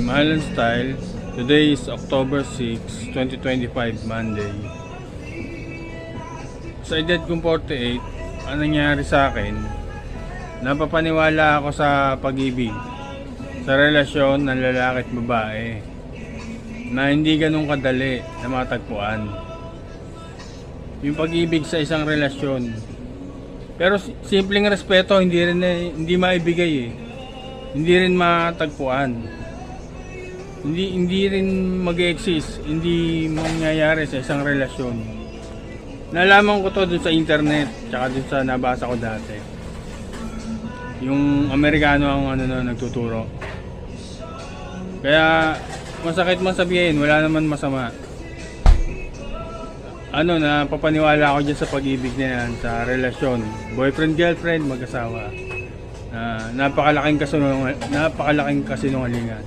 Mahalan Style. Today is October 6, 2025, Monday. Sa edad kong 48, ang nangyari sa akin, napapaniwala ako sa pag-ibig, sa relasyon ng lalaki at babae, na hindi ganun kadali na matagpuan. Yung pag-ibig sa isang relasyon. Pero simpleng respeto hindi maibigay eh. Hindi rin matagpuan. Hindi rin mag-exist, hindi mangyayari sa isang relasyon. Nalaman ko to dun sa internet, tsaka dun sa nabasa ko dati. Yung Amerikano ang nagtuturo. Kaya masakit man sabihin, wala naman masama. Napapaniwala ako dyan sa pag-ibig na yan, sa relasyon, boyfriend, girlfriend, mag-asawa. Napakalaking kasinungalingan.